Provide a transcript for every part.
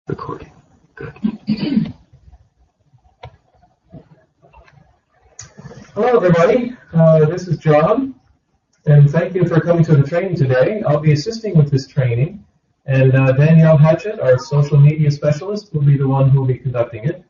Recording. Good. Hello, everybody. This is John, and thank you for coming to the training today. I'll be assisting with this training, and Danielle Hatchett, our social media specialist, will be the one who will be conducting it.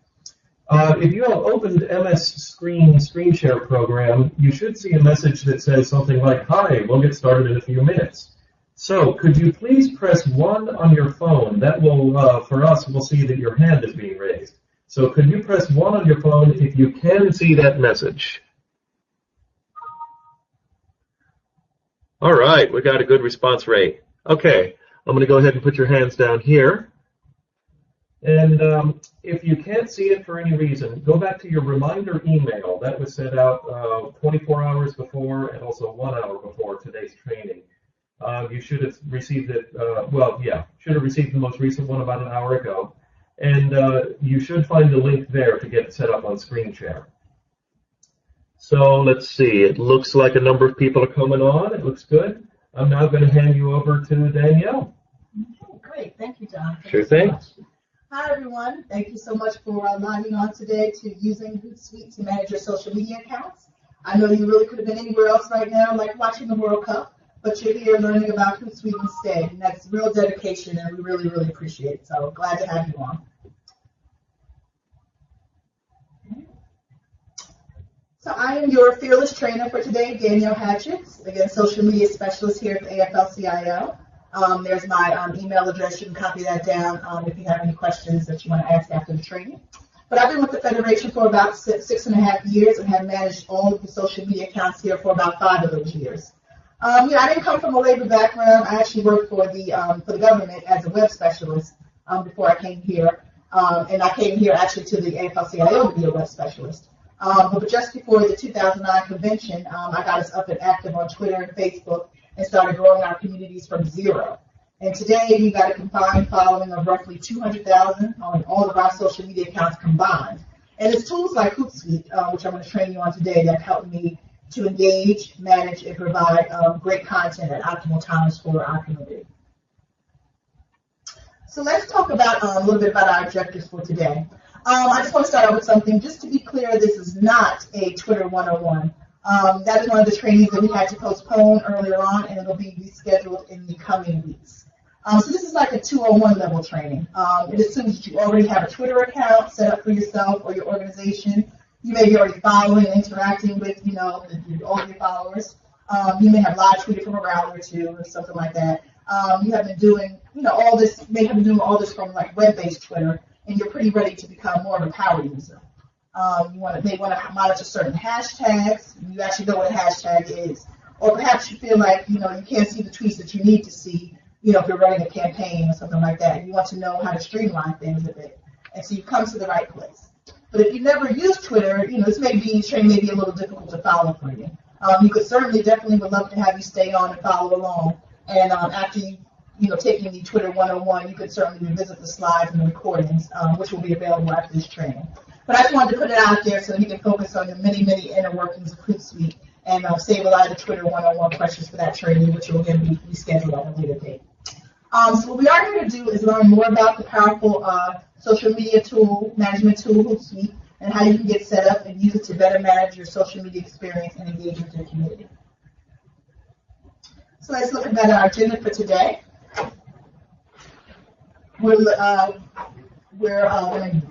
If you have opened MS Screen Share program, you should see a message that says something like, "Hi, we'll get started in a few minutes." So could you please press 1 on your phone? That will, for us, we'll see that your hand is being raised. So could you press 1 on your phone if you can see that message? All right, we got a good response rate. Okay, I'm going to go ahead and put your hands down here. And if you can't see it for any reason, go back to your reminder email. That was sent out 24 hours before and also 1 hour before today's training. You should have received it, should have received the most recent one about an hour ago. And you should find the link there to get set up on screen share. So let's see, it looks like a number of people are coming on. It looks good. I'm now going to hand you over to Danielle. Okay, great. Thank you, John. Sure thing. Hi, everyone. Thank you so much for logging on today to using Hootsuite to manage your social media accounts. I know you really could have been anywhere else right now, like watching the World Cup. But you're here learning about Hootsuite instead, and that's real dedication, and we really, really appreciate it. So glad to have you on. So I am your fearless trainer for today, Danielle Hatchett, again, social media specialist here at the AFL-CIO. There's my email address. You can copy that down if you have any questions that you want to ask after the training. But I've been with the Federation for about 6.5 years and have managed all of the social media accounts here for about 5 of those years. I didn't come from a labor background. I actually worked for the government as a web specialist before I came here. And I came here actually to the AFL-CIO to be a web specialist. But just before the 2009 convention, I got us up and active on Twitter and Facebook and started growing our communities from zero. And today we've got a combined following of roughly 200,000 on all of our social media accounts combined. And it's tools like Hootsuite, which I'm going to train you on today, that help me to engage, manage, and provide great content at optimal times for our community. So let's talk about a little bit about our objectives for today. I just want to start out with something. Just to be clear, this is not a Twitter 101. That is one of the trainings that we had to postpone earlier on, and it'll be rescheduled in the coming weeks. So this is like a 201 level training. It assumes that you already have a Twitter account set up for yourself or your organization. You may be already following and interacting with, all of your followers. You may have live tweeted from a round or two or something like that. You have been doing, all this, may have been doing all this from like web-based Twitter, and you're pretty ready to become more of a power user. They want to monitor certain hashtags. You actually know what a hashtag is. Or perhaps you feel like, you can't see the tweets that you need to see, if you're running a campaign or something like that. You want to know how to streamline things a bit. And so you come to the right place. But if you've never used Twitter, this training may be a little difficult to follow for you. You could definitely would love to have you stay on and follow along. And after taking the Twitter 101, you could certainly revisit the slides and the recordings, which will be available after this training. But I just wanted to put it out there so you can focus on the many, many inner workings of Hootsuite and save a lot of the Twitter 101 questions for that training, which will again be rescheduled at a later date. So what we are going to do is learn more about the powerful social media management tool, Hootsuite, and how you can get set up and use it to better manage your social media experience and engage with your community. So let's look at our agenda for today. We're going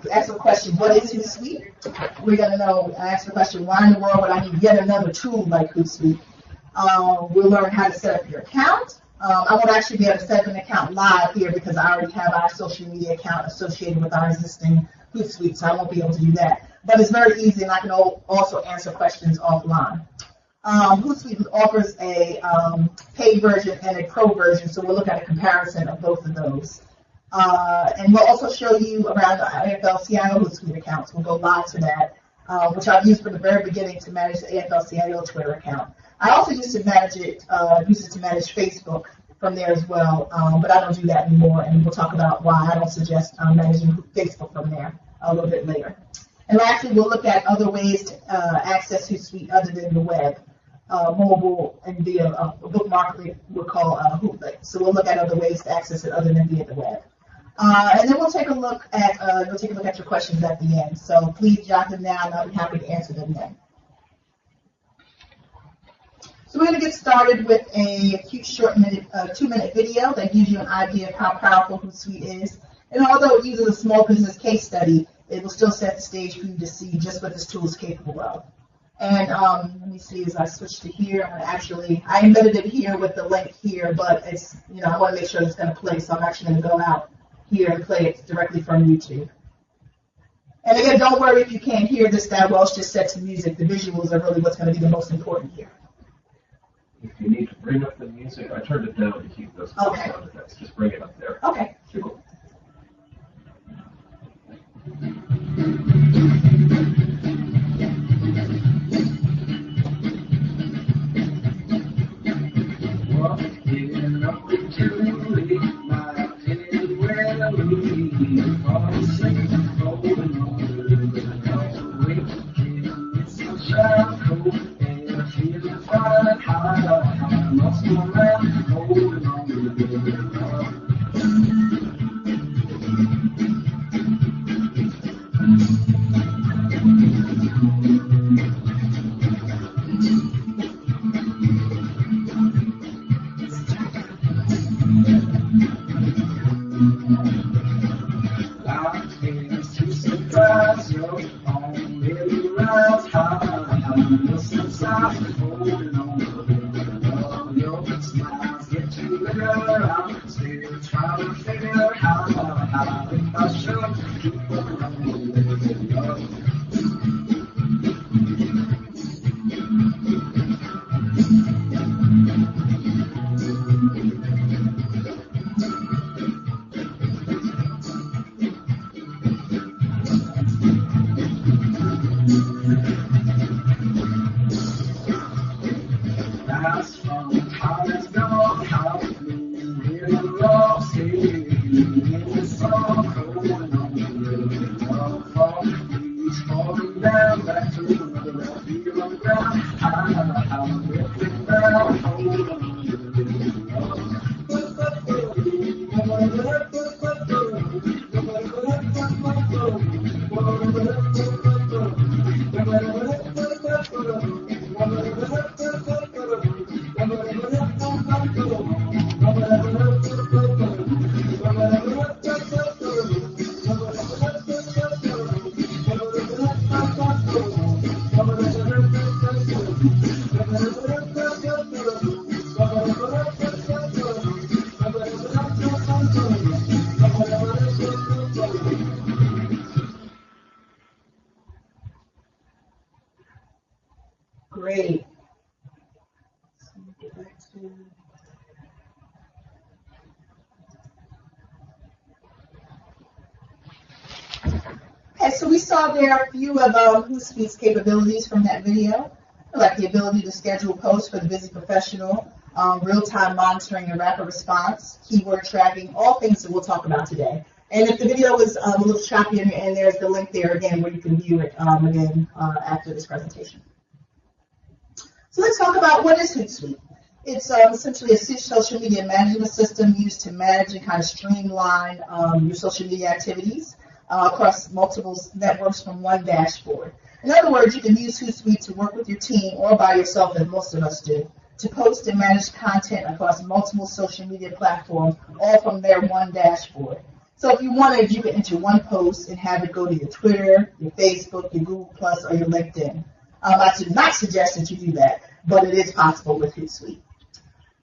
to ask the question, what is Hootsuite? We're going to ask the question, why in the world would I need yet another tool like Hootsuite? We'll learn how to set up your account. I won't actually be able to set up an account live here because I already have our social media account associated with our existing Hootsuite, so I won't be able to do that. But it's very easy, and I can also answer questions offline. Hootsuite offers a paid version and a pro version, so we'll look at a comparison of both of those. And we'll also show you around the AFL-CIO Hootsuite accounts. We'll go live to that, which I've used from the very beginning to manage the AFL-CIO Twitter account. I also used to manage it, to manage Facebook from there as well, but I don't do that anymore, and we'll talk about why I don't suggest managing Facebook from there a little bit later. And lastly, we'll look at other ways to access Hootsuite other than the web, mobile, and via a bookmark we would call Hootsuite. So we'll look at other ways to access it other than via the web. And then we'll take a look at your questions at the end. So please jot them down, and I'll be happy to answer them then. So we're going to get started with a cute short 2-minute video that gives you an idea of how powerful Hootsuite is. And although it uses a small business case study, it will still set the stage for you to see just what this tool is capable of. And let me see, as I switch to here, I embedded it here with the link here, but it's, I want to make sure it's going to play, so I'm actually going to go out here and play it directly from YouTube. And again, don't worry if you can't hear this that well, it's just set to music. The visuals are really what's going to be the most important here. If you need to bring up the music, I turned it down to keep those sound effects. Just bring it up there. Okay. Cool. Great. Okay, so we saw there a few of Hootsuite's capabilities from that video, like the ability to schedule posts for the busy professional, real-time monitoring and rapid response, keyword tracking, all things that we'll talk about today. And if the video was a little choppy in your end, there's the link there again where you can view it again after this presentation. So let's talk about what is Hootsuite. It's essentially a social media management system used to manage and kind of streamline your social media activities across multiple networks from one dashboard. In other words, you can use Hootsuite to work with your team or by yourself, as most of us do, to post and manage content across multiple social media platforms, all from their one dashboard. So if you wanted, you could enter one post and have it go to your Twitter, your Facebook, your Google+, or your LinkedIn. I should not suggest that you do that, but it is possible with Hootsuite.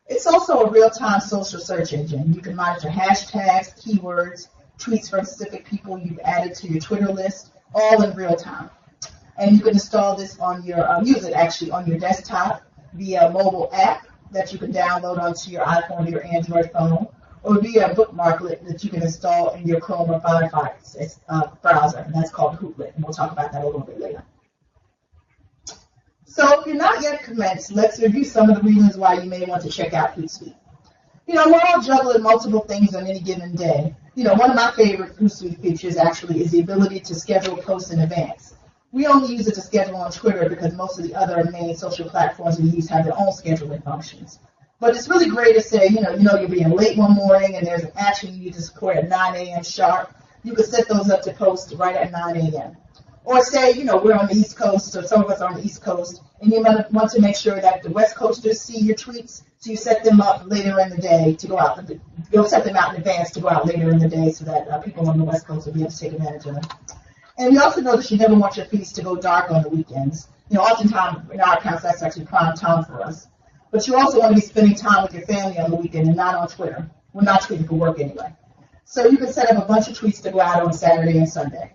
It's also a real-time social search engine. You can monitor hashtags, keywords, tweets from specific people you've added to your Twitter list, all in real time. And you can install this on your, use it actually on your desktop via a mobile app that you can download onto your iPhone or your Android phone, or via a bookmarklet that you can install in your Chrome or Firefox browser, and that's called Hootlet, and we'll talk about that a little bit later. So if you're not yet convinced, let's review some of the reasons why you may want to check out Hootsuite. We're all juggling multiple things on any given day. One of my favorite Hootsuite features actually is the ability to schedule posts in advance. We only use it to schedule on Twitter because most of the other main social platforms we use have their own scheduling functions. But it's really great to say, you're being late one morning and there's an action you need to support at 9 a.m. sharp. You can set those up to post right at 9 a.m. Or say, we're on the East Coast, or some of us are on the East Coast, and you want to make sure that the West Coasters see your tweets, so you set them up later in the day to go out. You'll set them out in advance to go out later in the day so that people on the West Coast will be able to take advantage of them. And we also know that you never want your feeds to go dark on the weekends. Oftentimes in our accounts, that's actually prime time for us. But you also want to be spending time with your family on the weekend and not on Twitter. We're not tweeting for work anyway. So you can set up a bunch of tweets to go out on Saturday and Sunday.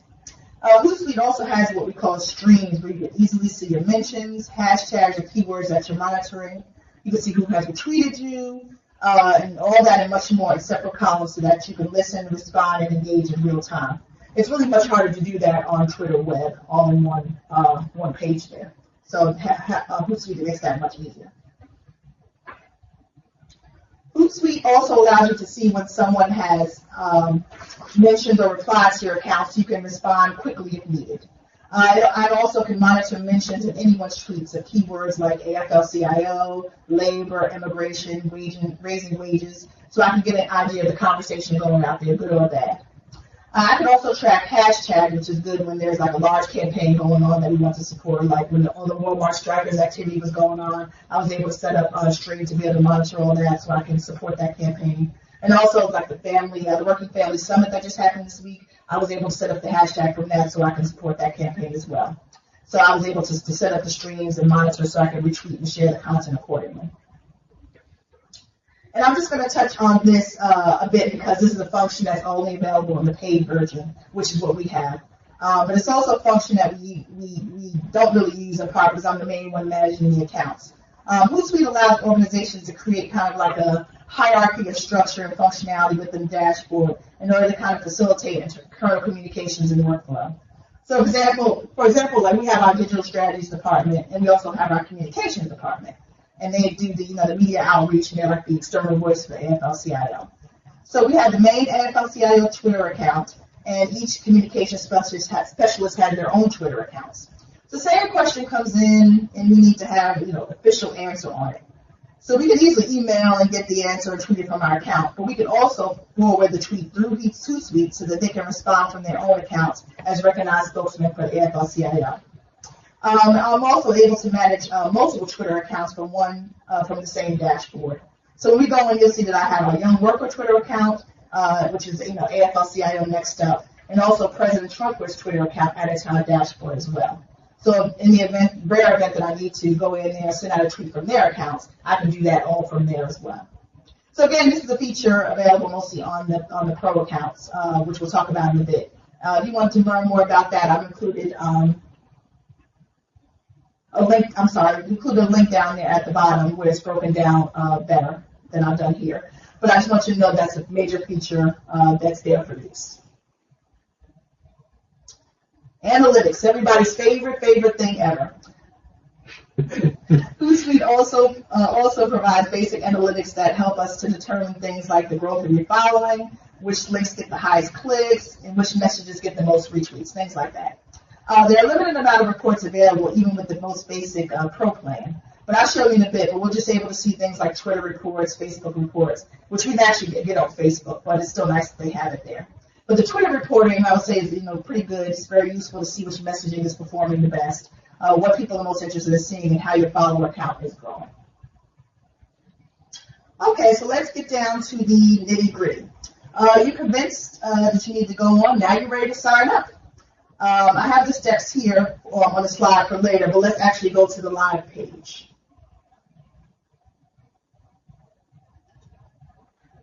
Hootsuite also has what we call streams, where you can easily see your mentions, hashtags, or keywords that you're monitoring. You can see who has retweeted you, and all that and much more in separate columns so that you can listen, respond, and engage in real time. It's really much harder to do that on Twitter web, all in one page there. So Hootsuite makes that much easier. Hootsuite also allows you to see when someone has mentioned or replied to your account, so you can respond quickly if needed. I also can monitor mentions in anyone's tweets of keywords like AFL-CIO, labor, immigration, raising wages, so I can get an idea of the conversation going out there, good or bad. I can also track hashtags, which is good when there's like a large campaign going on that we want to support, like when the Walmart strikers activity was going on. I was able to set up a stream to be able to monitor all that so I can support that campaign. And also like the Working Family Summit that just happened this week, I was able to set up the hashtag from that so I can support that campaign as well. So I was able to set up the streams and monitor so I can retweet and share the content accordingly. And I'm just going to touch on this a bit because this is a function that's only available in the paid version, which is what we have. But it's also a function that we don't really use in part because I'm the main one managing the accounts. Hootsuite allows organizations to create kind of like a hierarchy of structure and functionality within the dashboard in order to kind of facilitate internal communications in the workflow. So for example, like we have our digital strategies department and we also have our communications department. And they do the media outreach, and they're like the external voice for AFL-CIO. So we have the main AFL-CIO Twitter account, and each communication specialist has their own Twitter accounts. So say a question comes in, and we need to have official answer on it. So we can easily email and get the answer and tweet it from our account, but we can also forward the tweet through Hootsuite so that they can respond from their own accounts as recognized spokesmen for the AFL-CIO. I'm also able to manage multiple Twitter accounts from the same dashboard. So when we go in, you'll see that I have a Young Worker Twitter account, which is AFL-CIO next up, and also President Trump's Twitter account added to our dashboard as well. So in the rare event that I need to go in there and send out a tweet from their accounts, I can do that all from there as well. So again, this is a feature available mostly on the Pro accounts, which we'll talk about in a bit. If you want to learn more about that, I've included include a link down there at the bottom where it's broken down better than I've done here. But I just want you to know that's a major feature that's there for this. Analytics, everybody's favorite thing ever. Hootsuite also provides basic analytics that help us to determine things like the growth of your following, which links get the highest clicks, and which messages get the most retweets, things like that. There are a limited amount of reports available, even with the most basic Pro plan. But I'll show you in a bit, but we're just able to see things like Twitter reports, Facebook reports, which we can actually get on Facebook, but it's still nice that they have it there. But the Twitter reporting, I would say, is pretty good. It's very useful to see which messaging is performing the best, what people are most interested in seeing, and how your follower count is growing. Okay, so let's get down to the nitty-gritty. You're convinced that you need to go on. Now you're ready to sign up. I have the steps here on the slide for later, but let's actually go to the live page.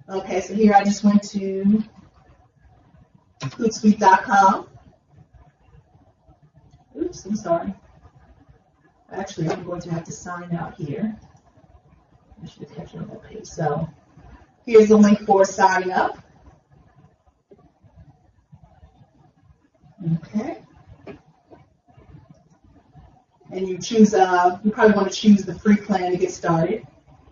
Okay, so here I just went to Hootsuite.com. Oops, I'm sorry. Actually, I'm going to have to sign out here. I should have kept it on that page. So here's the link for signing up. Okay. And you choose, you probably want to choose the free plan to get started.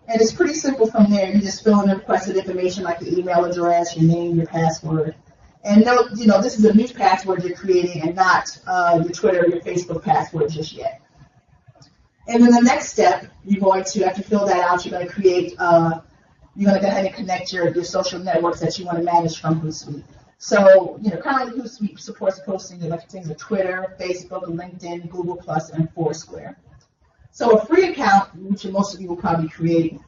And it's pretty simple from there. You just fill in the requested information like your email address, your name, your password. And note, this is a new password you're creating and not your Twitter or your Facebook password just yet. And then the next step, you're going to, after you fill that out, you're going to create, you're going to go ahead and connect your social networks that you want to manage from Hootsuite. So, currently Hootsuite supports posting like things like Twitter, Facebook, LinkedIn, Google+, and Foursquare. So a free account, which most of you will probably create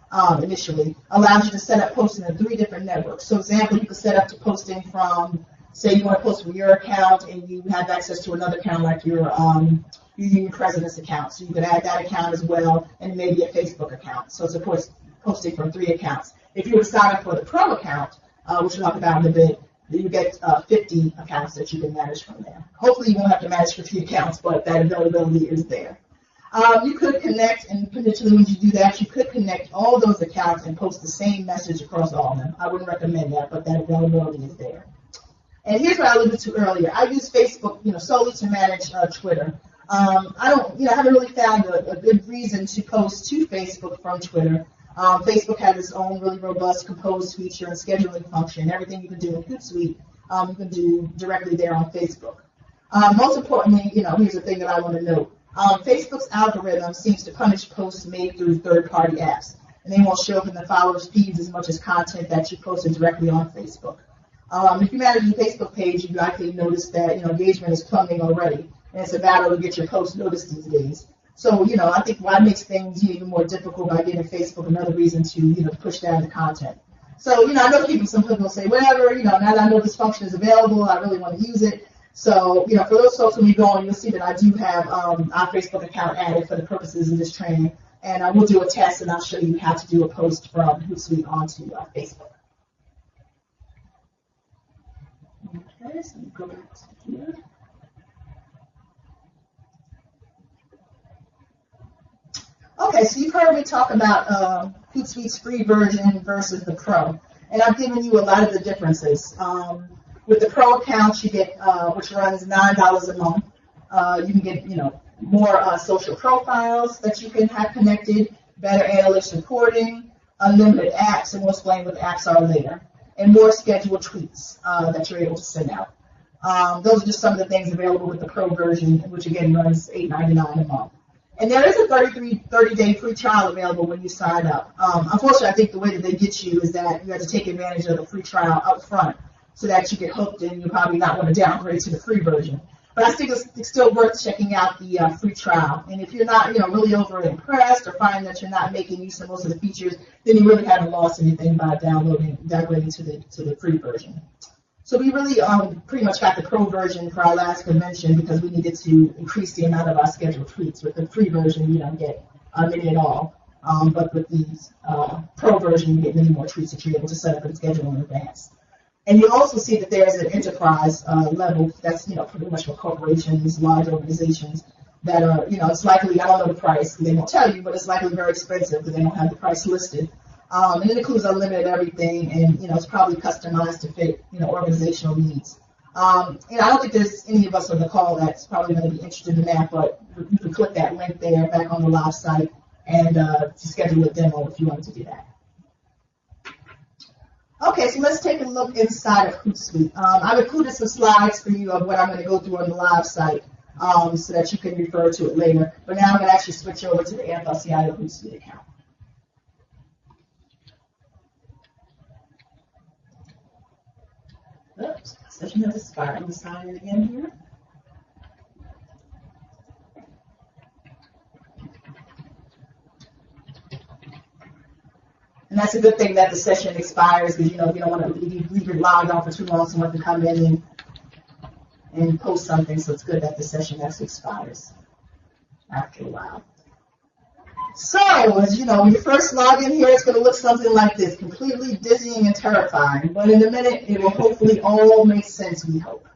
initially, allows you to set up posting in 3 different networks. So, example, you could set up to posting from, say you want to post from your account and you have access to another account like your union president's account. So you could add that account as well, and maybe a Facebook account. So it supports posting from 3 accounts. If you were to sign up for the Pro account, which we'll talk about in a bit, you get 50 accounts that you can manage from there. Hopefully you won't have to manage 50 accounts, but that availability is there. You could connect, and potentially when you do that, you could connect all those accounts and post the same message across all of them. I wouldn't recommend that, but that availability is there. And here's what I alluded to earlier. I use Facebook, solely to manage Twitter. I haven't really found a good reason to post to Facebook from Twitter. Facebook has its own really robust compose feature and scheduling function. Everything you can do in Hootsuite, you can do directly there on Facebook. Most importantly, here's the thing that I want to note. Facebook's algorithm seems to punish posts made through third-party apps, and they won't show up in the followers' feeds as much as content that you posted directly on Facebook. If you manage your Facebook page, you likely notice that engagement is plummeting already, and it's a battle to get your posts noticed these days. So, I think why makes things even more difficult by giving Facebook another reason to, push down the content. So, I know some people will say, whatever, now that I know this function is available, I really want to use it. So, for those folks when we go on, you'll see that I do have our Facebook account added for the purposes of this training. And I will do a test, and I'll show you how to do a post from Hootsuite onto Facebook. Okay, so let me go back to here. Okay, so you've heard me talk about Hootsuite's free version versus the Pro, and I've given you a lot of the differences. With the Pro account, you get, which runs $9 a month, you can get, more social profiles that you can have connected, better analytics reporting, unlimited apps, and we'll explain what the apps are later, and more scheduled tweets that you're able to send out. Those are just some of the things available with the Pro version, which again runs $8.99 a month. And there is a 30-day free trial available when you sign up. Unfortunately, I think the way that they get you is that you have to take advantage of the free trial up front so that you get hooked and you'll probably not want to downgrade to the free version. But I think it's still worth checking out the free trial. And if you're not really over impressed or find that you're not making use of most of the features, then you really haven't lost anything by downgrading to the free version. So we really pretty much got the Pro version for our last convention because we needed to increase the amount of our scheduled tweets. With the free version, you don't get many at all. But with the Pro version, you get many more tweets that you're able to set up and schedule in advance. And you'll also see that there's an enterprise level that's pretty much for corporations, large organizations that are it's likely, I don't know the price, they won't tell you, but it's likely very expensive because they don't have the price listed. And it includes unlimited everything, and it's probably customized to fit organizational needs. I don't think there's any of us on the call that's probably going to be interested in that, but you can click that link there back on the live site and to schedule a demo if you wanted to do that. Okay, so let's take a look inside of Hootsuite. I've included some slides for you of what I'm going to go through on the live site so that you can refer to it later. But now I'm going to actually switch over to the AFL-CIO Hootsuite account. Oops, session has expired. I'm going to sign in again here. And that's a good thing that the session expires because, you don't want to leave it logged on for too long, someone can come in and post something. So it's good that the session actually expires after a while. So, as you know, when you first log in here, it's going to look something like this, completely dizzying and terrifying. But in a minute, it will hopefully all make sense, we hope.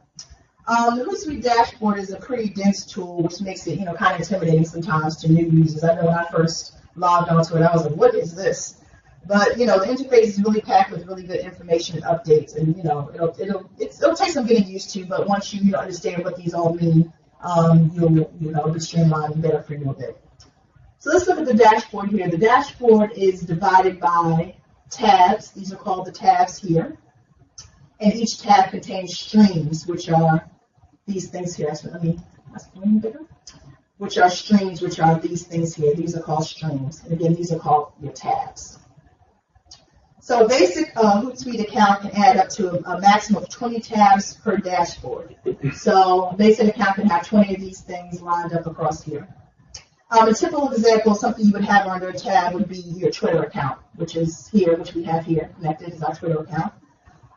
The Hootsuite dashboard is a pretty dense tool, which makes it, kind of intimidating sometimes to new users. I know when I first logged onto it, I was like, what is this? But, the interface is really packed with really good information and updates. And, it'll take some getting used to, but once you understand what these all mean, it'll be streamlined and better for you a bit. So let's look at the dashboard here. The dashboard is divided by tabs. These are called the tabs here. And each tab contains streams, which are these things here. So let me, that's a little bigger. which are streams, which are these things here. These are called streams. And again, these are called your tabs. So a basic Hootsuite account can add up to a maximum of 20 tabs per dashboard. So a basic account can have 20 of these things lined up across here. A typical example of something you would have under a tab would be your Twitter account, which is here, which we have here connected is our Twitter account.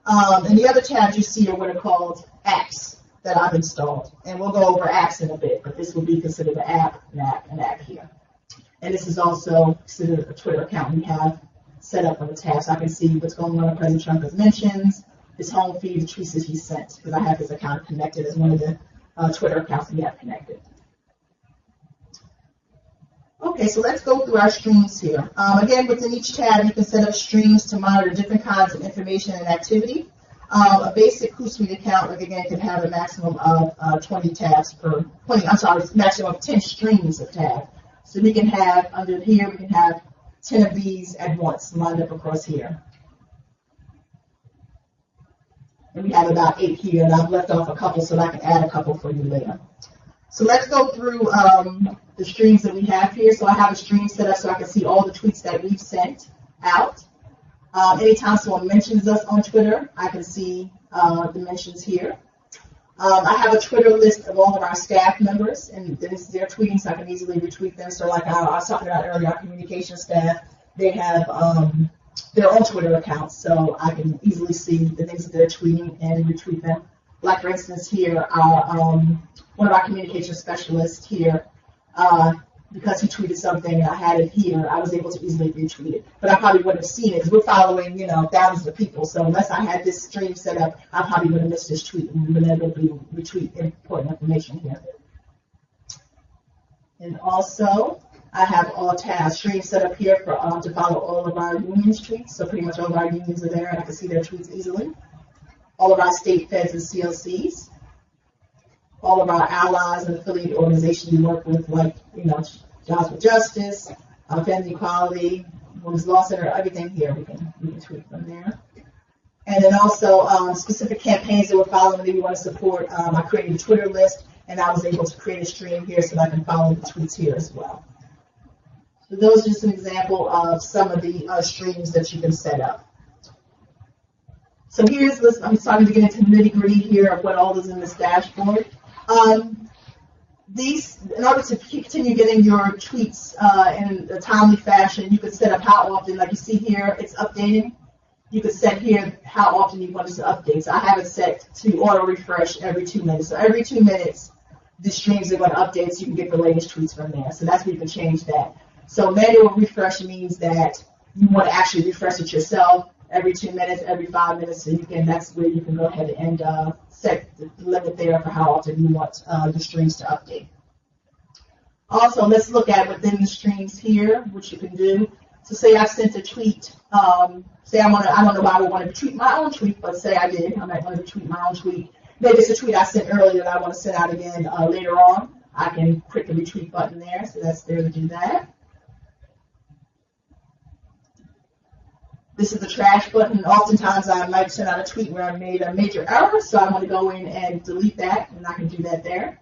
And the other tabs you see are what are called apps that I've installed. And we'll go over apps in a bit, but this will be considered an app, an app here. And this is also considered a Twitter account we have set up on the tab, so I can see what's going on in President Trump's mentions, his home feed, the tweets that he sent, because I have his account connected as one of the Twitter accounts we have connected. Okay, so let's go through our streams here. Again, within each tab, you can set up streams to monitor different kinds of information and activity. A basic Hootsuite account, like again, can have a maximum of 20 tabs per, maximum of 10 streams of tab. So we can have, under here, we can have 10 of these at once lined up across here. And we have about 8 here, and I've left off a couple so that I can add a couple for you later. So let's go through the streams that we have here. So I have a stream set up so I can see all the tweets that we've sent out. Anytime someone mentions us on Twitter, I can see the mentions here. I have a Twitter list of all of our staff members, and this is their tweeting, so I can easily retweet them. So like I was talking about earlier, our communication staff, they have their own Twitter accounts, so I can easily see the things that they're tweeting and retweet them. Like for instance here, one of our communication specialists here, because he tweeted something and I had it here, I was able to easily retweet it. But I probably wouldn't have seen it because we're following, thousands of people. So unless I had this stream set up, I probably would have missed this tweet and been able to retweet important information here. And also, I have all tabs streams set up here for to follow all of our unions tweets. So pretty much all of our unions are there, and I can see their tweets easily. All of our state feds and CLCs. All of our allies and affiliated organizations we work with, like, Jobs with Justice, Family Equality, Women's Law Center, everything here, we can tweet from there. And then also specific campaigns that we're following that we want to support. I created a Twitter list, and I was able to create a stream here so that I can follow the tweets here as well. So those are just an example of some of the streams that you can set up. So here's this, I'm starting to get into the nitty-gritty here of what all is in this dashboard. In order to continue getting your tweets in a timely fashion, you could set up how often, like you see here, it's updating. You could set here how often you want it to update. So I have it set to auto refresh every 2 minutes. So every 2 minutes, the streams are going to update so you can get the latest tweets from there. So that's where you can change that. So manual refresh means that you want to actually refresh it yourself every 2 minutes, every 5 minutes. So that's where you can go ahead and set the limit there for how often you want the streams to update. Also, let's look at within the streams here, what you can do. So say I sent a tweet, say I don't know why I would want to retweet my own tweet, but say I did, I might want to retweet my own tweet. Maybe it's a tweet I sent earlier that I want to send out again later on. I can click the retweet button there, so that's there to do that. This is the trash button. Oftentimes I might send out a tweet where I made a major error, so I want to go in and delete that, and I can do that there.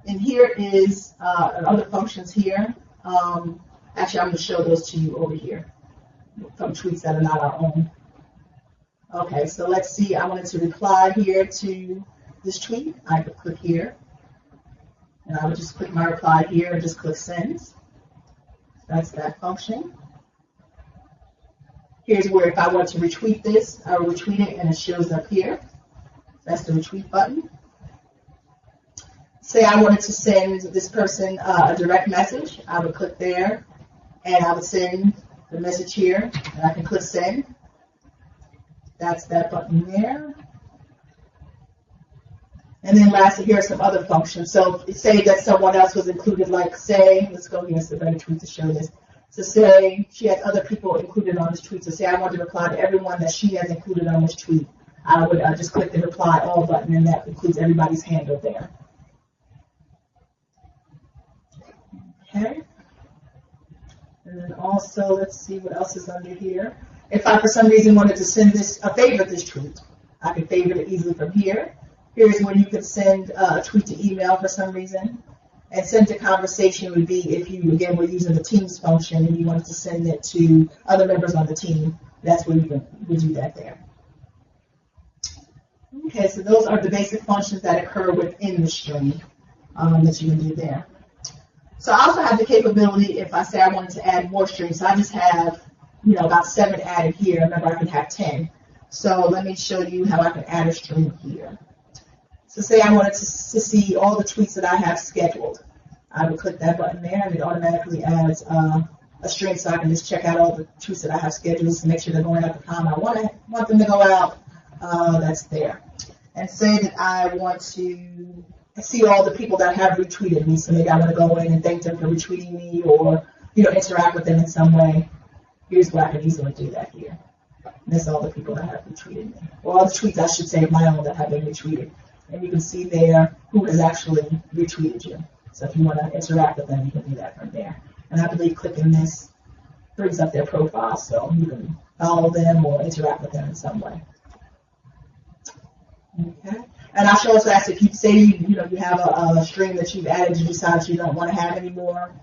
And here is other functions here. Actually, I'm going to show those to you over here from tweets that are not our own. Okay, so let's see. I wanted to reply here to this tweet. I could click here, and I would just click my reply here and just click send. That's that function. Here's where if I want to retweet this, I will retweet it, and it shows up here. That's the retweet button. Say I wanted to send this person a direct message. I would click there, and I would send the message here, and I can click send. That's that button there. And then lastly, here are some other functions. So say that someone else was included, like say, let's go here, it's a better tweet to show this. So say she has other people included on this tweet. So say I want to reply to everyone that she has included on this tweet. I would just click the reply all button, and that includes everybody's handle there. Okay. And then also, let's see what else is under here. If I, for some reason, wanted to send favorite this tweet, I can favorite it easily from here. Here's when you could send a tweet to email for some reason. And send to conversation would be if you, again, were using the Teams function and you wanted to send it to other members on the team. That's where you would do that there. Okay, so those are the basic functions that occur within the string that you can do there. So I also have the capability, if I say I wanted to add more strings, so I just have, about 7 added here. Remember, I can have 10. So let me show you how I can add a string here. So say I wanted to see all the tweets that I have scheduled. I would click that button there, and it automatically adds a string, so I can just check out all the tweets that I have scheduled to make sure they're going out the time I want them to go out. That's there. And say that I want to see all the people that have retweeted me. So maybe I want to go in and thank them for retweeting me, or interact with them in some way. Here's where I can easily do that here. And that's all the people that have retweeted me, or all the tweets, I should say, of my own that have been retweeted. And you can see there who has actually retweeted you. So if you want to interact with them, you can do that from there. And I believe clicking this brings up their profile, so you can follow them or interact with them in some way. Okay. And I should also ask, if you say you have a string that you've added, you decide you don't want to have anymore,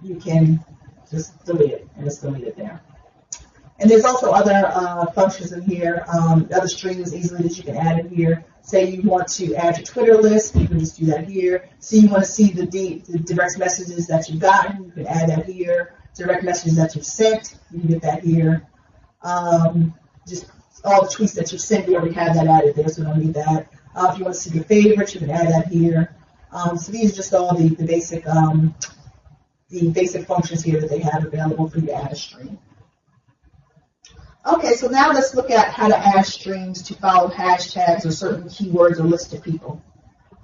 you can just delete it, and it's deleted there. And there's also other functions in here, other strings easily that you can add in here. Say you want to add your Twitter list, you can just do that here. Say you want to see the direct messages that you've gotten, you can add that here. Direct messages that you've sent, you can get that here. Just all the tweets that you've sent, we already have that added there, so we don't need that. If you want to see your favorites, you can add that here. So these are just all the basic functions here that they have available for you to add a string. Okay, so now let's look at how to add strings to follow hashtags or certain keywords or lists of people.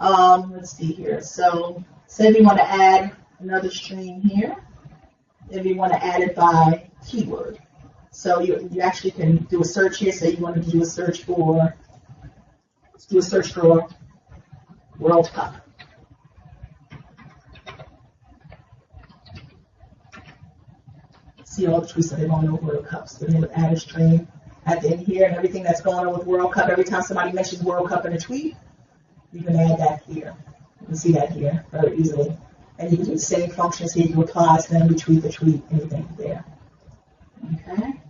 Let's see here. So say we want to add another string here. If you want to add it by keyword. So you actually can do a search here. Say you want to do a search for, let's do a search for World Cup. See all the tweets that are going on with World Cup. So then we would add a string at the end here, and everything that's going on with World Cup. Every time somebody mentions World Cup in a tweet, you can add that here. You can see that here very easily. And you can do the same functions here. You apply, send, retweet, the tweet, anything there. Okay.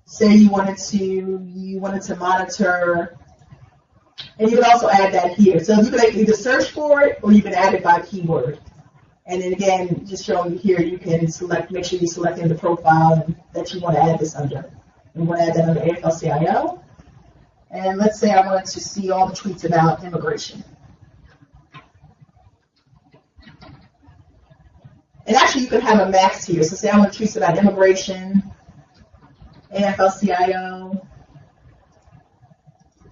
Say you wanted to monitor, and you can also add that here. So you can either search for it or you can add it by keyword. And then again, just showing you here, you can select, make sure you're selecting the profile that you want to add this under. We want to add that under AFL-CIO. And let's say I wanted to see all the tweets about immigration. And actually, you can have a max here. So say I want to tweet about immigration, AFL-CIO,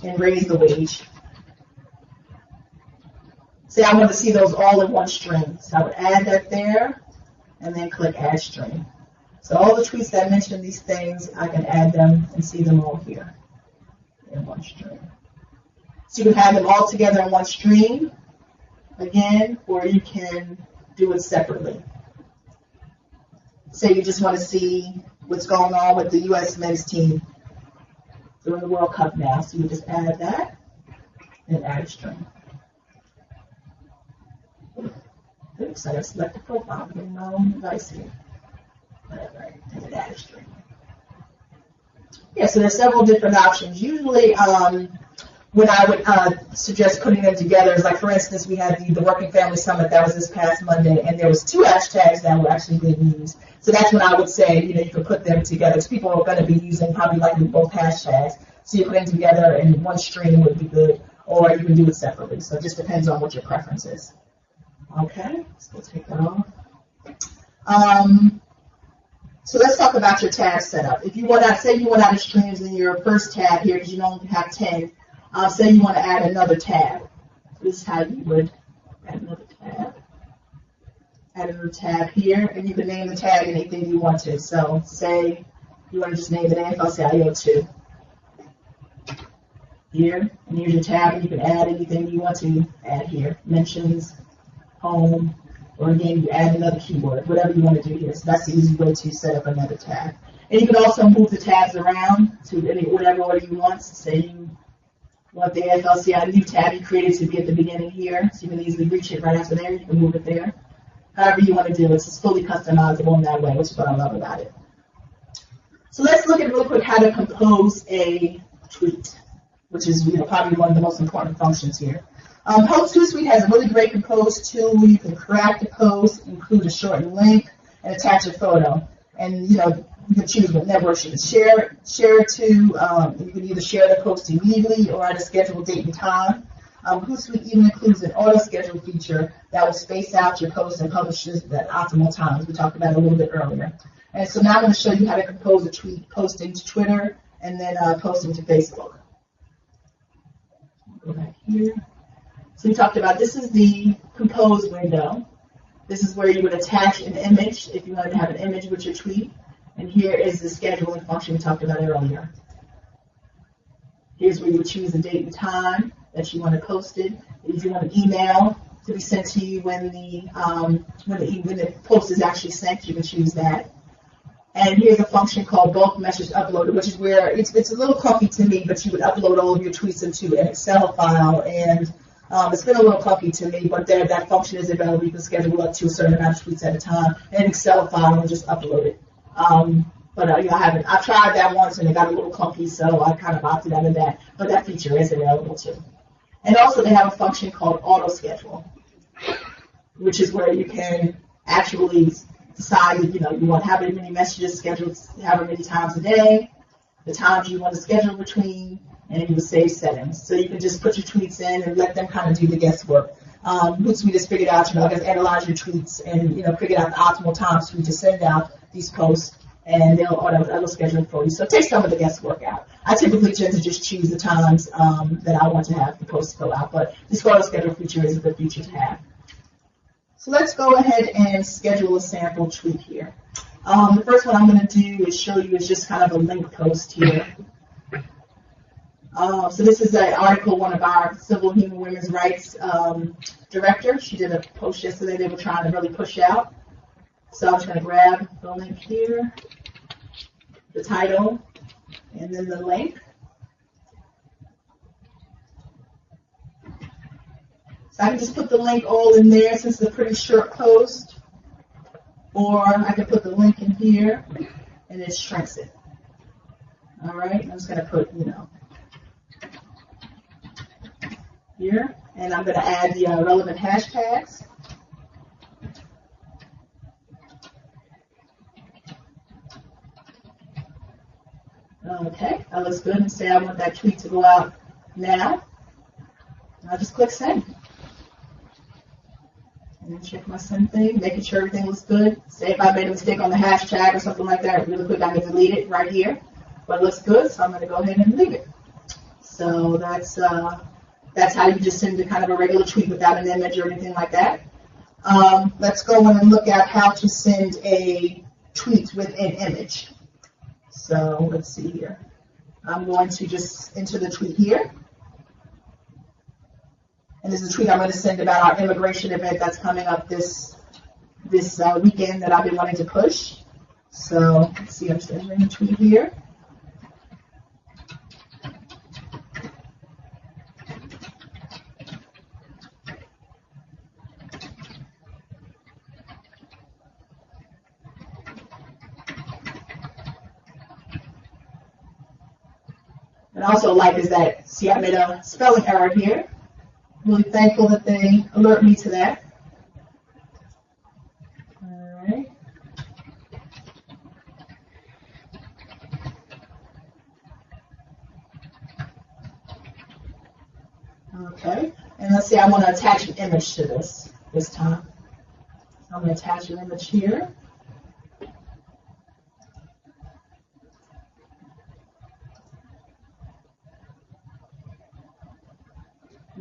and raise the wage. Say I want to see those all in one string. So I would add that there, and then click Add String. So all the tweets that mention these things, I can add them and see them all here in one string. So you can have them all together in one stream, again, or you can do it separately. Say you just want to see what's going on with the U.S. men's team during the World Cup now. So you just add that and add a string. Oops, I gotta select the profile. I'm getting my own device here. Whatever, and add a string. Yeah, so there's several different options. Usually, when I would suggest putting them together, is like, for instance, we had the Working Family Summit that was this past Monday, and there was 2 hashtags that were actually being used. So that's when I would say, you can put them together. Because people are going to be using probably likely both hashtags. So you put them together in one stream would be good, or you can do it separately. So it just depends on what your preference is. Okay, so we'll take that off. So let's talk about your tag setup. If you want to, say you want to add streams in your first tab here, because you only have 10, say you want to add another tab. This is how you would add another tab. Add another tab here, and you can name the tag anything you want to. So say you want to just name it AFL-CIO 2. Here, and here's your tab, and you can add anything you want to add here. Mentions, home, or again, you add another keyword, whatever you want to do here. So that's the easy way to set up another tab. And you can also move the tabs around to whatever order you want. So say you want the AFL-CIO new tab you created to be at the beginning here, so you can easily reach it right after there. You can move it there. However you want to do it. It's fully customizable in that way, which is what I love about it. So let's look at real quick how to compose a tweet, which is probably one of the most important functions here. Hootsuite has a really great compose tool where you can craft a post, include a shortened link, and attach a photo. And you can choose what networks you can share it to. You can either share the post immediately or at a scheduled date and time. Hootsuite even includes an auto schedule feature that will space out your posts and publish it at optimal times. We talked about it a little bit earlier. And so now I'm going to show you how to compose a tweet, posting to Twitter, and then posting to Facebook. Go back here. So we talked about this is the compose window. This is where you would attach an image if you wanted to have an image with your tweet. And here is the scheduling function we talked about earlier. Here's where you would choose the date and time that you want to post it. If you want an email to be sent to you when the post is actually sent, you can choose that. And here's a function called bulk message uploader, which is where it's a little clunky to me, but you would upload all of your tweets into an Excel file. And it's been a little clunky to me, but that function is available. You can schedule up to a certain amount of tweets at a time, an Excel file, and just upload it. I've tried that once and it got a little clunky, so I kind of opted out of that. But that feature is available too. And also they have a function called auto schedule, which is where you can actually decide, you want how many messages scheduled however many times a day, the times you want to schedule between, and you would save settings. So you can just put your tweets in and let them kind of do the guesswork. Hootsuite has figured out, analyze your tweets and, figure out the optimal times for you to send out these posts, and they'll auto schedule for you. So it takes some of the guesswork out. I typically tend to just choose the times that I want to have the posts go out, but this auto schedule feature is a good feature to have. So let's go ahead and schedule a sample tweet here. The first one I'm going to do is show you is just kind of a link post here. So this is an article one of our civil and human women's rights director. She did a post yesterday they were trying to really push out. So I'm just going to grab the link here, the title, and then the link. So I can just put the link all in there since it's a pretty short post, or I can put the link in here and it shrinks it. All right, I'm just going to put, here, and I'm going to add the relevant hashtags. Okay, that looks good. And say I want that tweet to go out now. I'll just click send. And then check my send thing, making sure everything looks good. Say if I made a mistake on the hashtag or something like that, really quick, I can delete it right here. But it looks good, so I'm going to go ahead and leave it. So that's how you just send kind of a regular tweet without an image or anything like that. Let's go in and look at how to send a tweet with an image. So let's see here. I'm going to just enter the tweet here. And this is a tweet I'm going to send about our immigration event that's coming up this weekend that I've been wanting to push. So let's see, I'm just entering the tweet here. And also like is that, see I made a spelling error here. Really thankful that they alert me to that. All right. Okay, and let's see, I want to attach an image to this time. So I'm going to attach an image here.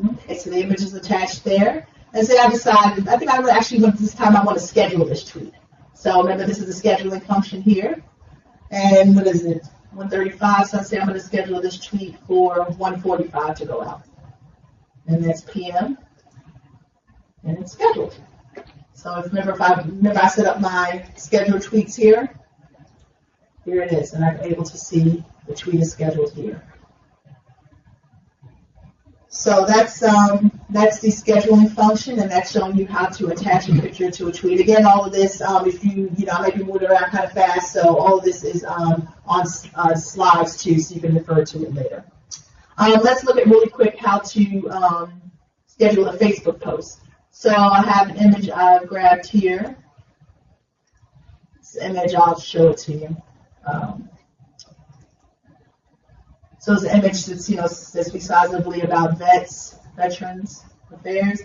Okay, so the image is attached there. And so I decided, I think I actually want this time I want to schedule this tweet. So remember, this is the scheduling function here. And what is it? 1:35. So I say I'm going to schedule this tweet for 1:45 to go out. And that's PM. And it's scheduled. So remember I set up my scheduled tweets here. Here it is, and I'm able to see the tweet is scheduled here. So that's the scheduling function, and that's showing you how to attach a picture to a tweet. Again, all of this, if I might be moving around kind of fast, so all of this is on slides too, so you can refer to it later. Let's look at really quick how to schedule a Facebook post. So I have an image I've grabbed here. This image, I'll show it to you. So it's an image that's, that speaks positively about veterans affairs.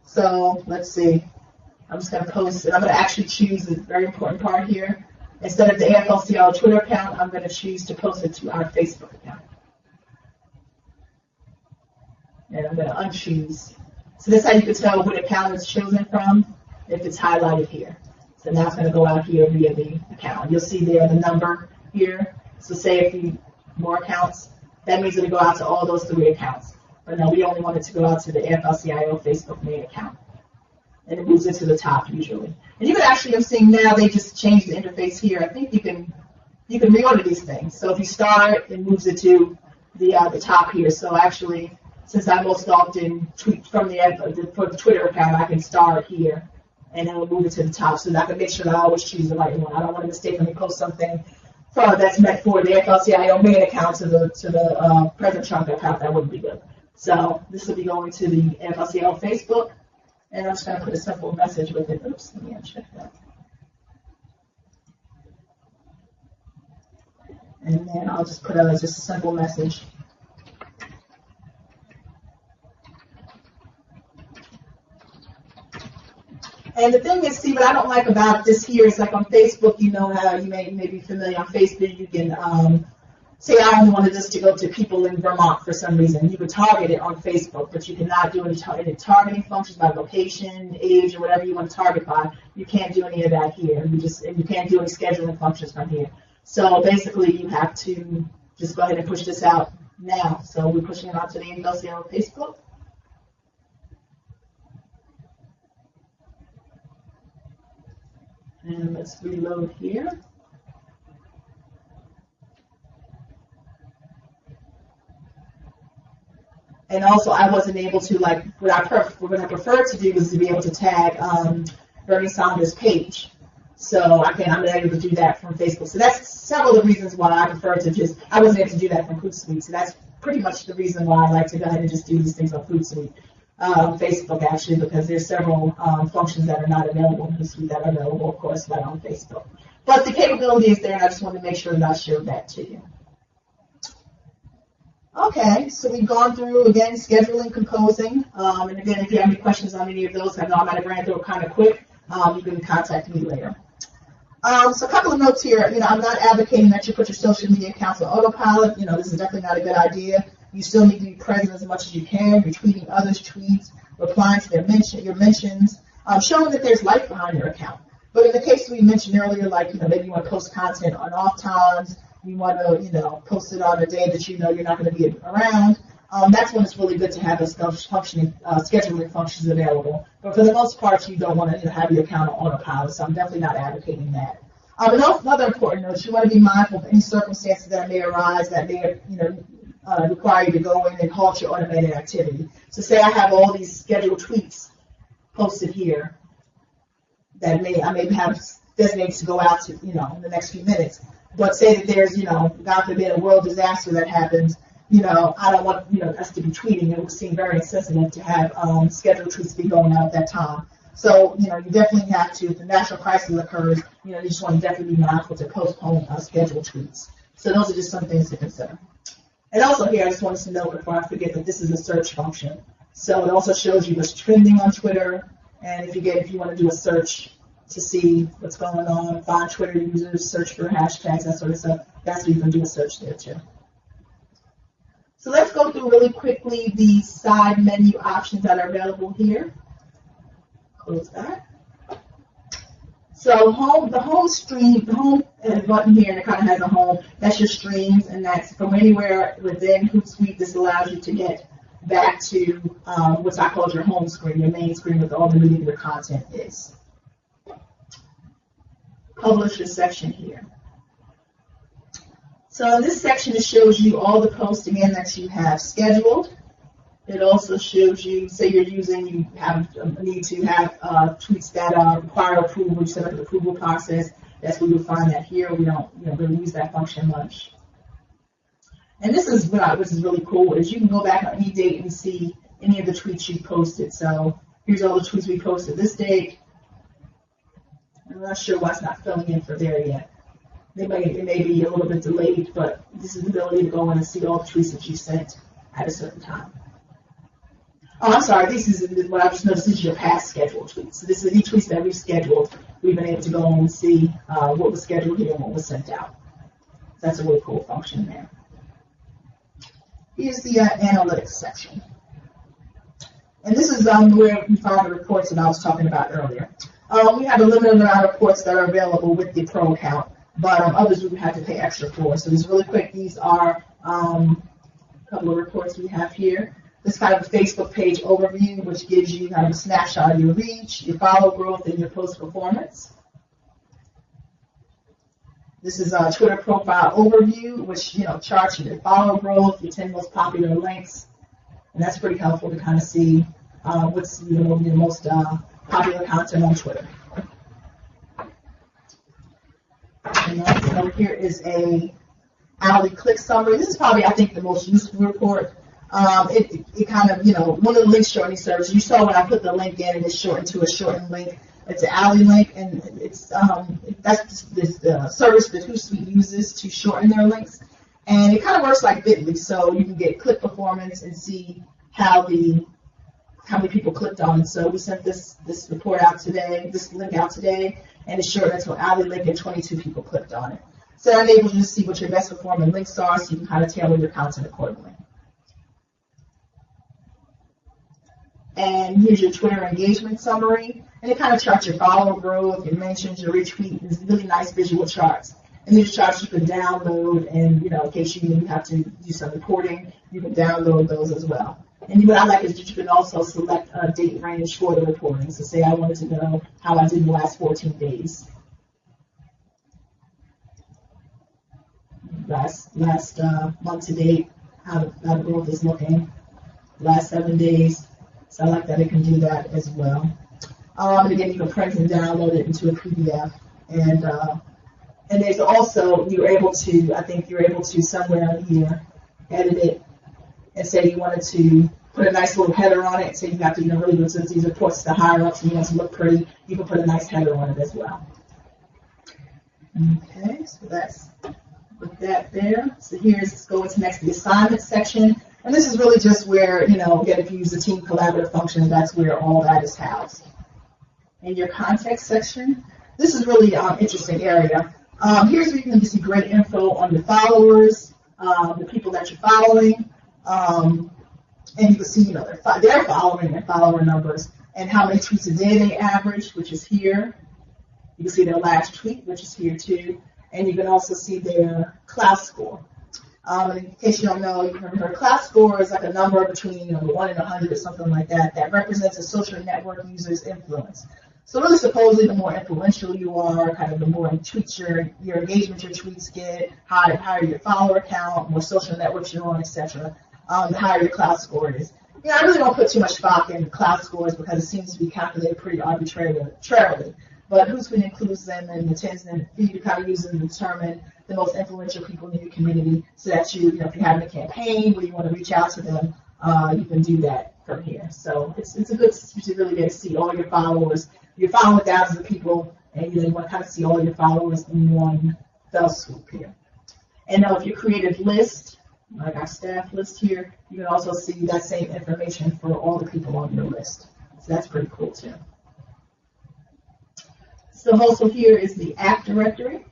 So let's see. I'm just going to post it. I'm going to actually choose the very important part here. Instead of the AFL-CIO Twitter account, I'm going to choose to post it to our Facebook account. And I'm going to unchoose. So this is how you can tell what account it's chosen from if it's highlighted here. So now it's going to go out here via the account. You'll see there the number here. So say if you more accounts, that means it'll go out to all those 3 accounts. But no, we only want it to go out to the AFL-CIO Facebook main account. And it moves it to the top usually. And you can actually, I'm seeing now they just changed the interface here. I think you can reorder these things. So if you start, it moves it to the top here. So actually, since I most often tweet from for the Twitter account, I can start here, and then we'll move it to the top so that I can make sure that I always choose the right one. I don't want to mistakenly post something that's meant for the AFL-CIO main account to the President Trump account. That wouldn't be good. So this will be going to the AFL-CIO Facebook, and I'm just going to put a simple message with it. Oops, let me uncheck that. And then I'll just put just a simple message. And the thing is, see, what I don't like about this here is like on Facebook, how you may be familiar on Facebook, you can say I only wanted this to go to people in Vermont for some reason. You could target it on Facebook, but you cannot do any targeting functions by location, age, or whatever you want to target by. You can't do any of that here. You can't do any scheduling functions from here. So basically, you have to just go ahead and push this out now. So we're pushing it out to the AFL-CIO Facebook. And let's reload here. And also, I wasn't able to, what I prefer to do was to be able to tag Bernie Sanders' page. So I'm not able to do that from Facebook. So that's several of the reasons why I prefer to I wasn't able to do that from Hootsuite. So that's pretty much the reason why I like to go ahead and just do these things on Hootsuite. Facebook actually, because there's several functions that are not available in Hootsuite that are available, of course, right on Facebook. But the capability is there, and I just wanted to make sure that I showed that to you. Okay, so we've gone through, again, scheduling, composing, and again, if you have any questions on any of those, I know I might have ran through it kind of quick, you can contact me later. So a couple of notes here. I'm not advocating that you put your social media accounts on autopilot. This is definitely not a good idea. You still need to be present as much as you can, retweeting others' tweets, replying to your mentions, showing that there's life behind your account. But in the case we mentioned earlier, maybe you want to post content on off times, you want to, post it on a day that you're not going to be around. That's when it's really good to have those scheduling functions available. But for the most part, you don't want to have your account on autopilot, so I'm definitely not advocating that. Another important note, you want to be mindful of any circumstances that may arise that may, require you to go in and halt your automated activity. So say I have all these scheduled tweets posted here that I may have designated to go out to, in the next few minutes. But say that there's, God forbid, a world disaster that happens, I don't want, us to be tweeting. It would seem very insensitive to have scheduled tweets be going out at that time. So, you definitely have to, if the national crisis occurs, you just want to definitely be mindful to postpone scheduled tweets. So those are just some things to consider. And also here, I just wanted to note before I forget that this is a search function. So it also shows you what's trending on Twitter. And if you want to do a search to see what's going on, find Twitter users, search for hashtags, that sort of stuff, that's where you can do a search there too. So let's go through really quickly the side menu options that are available here. Close that. So the home stream, the home button here, and it kind of has a home, that's your streams, and that's from anywhere within Hootsuite. This allows you to get back to what I call your home screen, your main screen with all the media your content is. Publisher section here. So in this section, it shows you all the posts, again, that you have scheduled. It also shows you, say you're using, you have a need to have tweets that require approval. You set up the approval process. That's where you'll find that here. We don't really use that function much. And this is what which is really cool, is you can go back on any date and see any of the tweets you posted. So here's all the tweets we posted this date. I'm not sure why it's not filling in for there yet. It may be a little bit delayed, but this is the ability to go in and see all the tweets that you sent at a certain time. Oh, I'm sorry, this is what I just noticed. This is your past scheduled tweets. So this is the tweets that we've scheduled. We've been able to go in and see what was scheduled here and what was sent out. That's a really cool function there. Here's the analytics section. And this is where we find the reports that I was talking about earlier. We have a limited amount of reports that are available with the Pro account, but others we would have to pay extra for. So just really quick, these are a couple of reports we have here. This kind of a Facebook page overview, which gives you kind of a snapshot of your reach, your follow growth, and your post performance. This is a Twitter profile overview, which charts your follow growth, your 10 most popular links, and that's pretty helpful to kind of see what's your most popular content on Twitter. And then over here is a hourly click summary. This is probably, I think, the most useful report. It kind of, one of the link shortening services. You saw when I put the link in, and it's shortened to a shortened link. It's an hourly link, and it's that's this service that Hootsuite uses to shorten their links. And it kind of works like Bitly, so you can get click performance and see how many people clicked on it. So we sent this report out today, this link out today, and it's shortened to an hourly link, and 22 people clicked on it. So that enables you to see what your best performing links are, so you can kind of tailor your content accordingly. And here's your Twitter engagement summary, and it kind of charts your follower growth, your mentions, your retweet. It's really nice visual charts. And these charts you can download, and in case you have to do some reporting, you can download those as well. And what I like is that you can also select a date range for the reporting. So say I wanted to know how I did in the last 14 days. Last month to date, how the growth is looking. Last 7 days. So I like that it can do that as well. And again, you can print and download it into a PDF. And there's also, you're able to somewhere in here, edit it, and say you wanted to put a nice little header on it. So you have to, really, since these reports to higher ups and you want to look pretty, you can put a nice header on it as well. Okay, so that's with that there. So let's go into next, the assignment section. And this is really just where, again, if you use the team collaborative function, that's where all that is housed. In your context section, this is really an interesting area. Here's where you can see great info on your followers, the people that you're following, and you can see, their following and follower numbers, and how many tweets a day they average, which is here. You can see their last tweet, which is here too, and you can also see their class score. In case you don't know, you can remember class score is like a number between 1 and 100 or something like that represents a social network user's influence. So really, supposedly, the more influential you are, kind of the more tweets your engagement your tweets get, higher your follower count, more social networks you're on, etc. The higher your class score is. I really don't put too much stock in class scores because it seems to be calculated pretty arbitrarily. But Hootsuite includes them and intends them for you to kind of use them to determine the most influential people in your community, so that if you're having a campaign where you want to reach out to them, you can do that from here. So it's a good to really get to see all your followers. You're following thousands of people, and you want to kind of see all your followers in one fell swoop here. And now if you create a list, like our staff list here, you can also see that same information for all the people on your list. So that's pretty cool too. So also here is the app directory.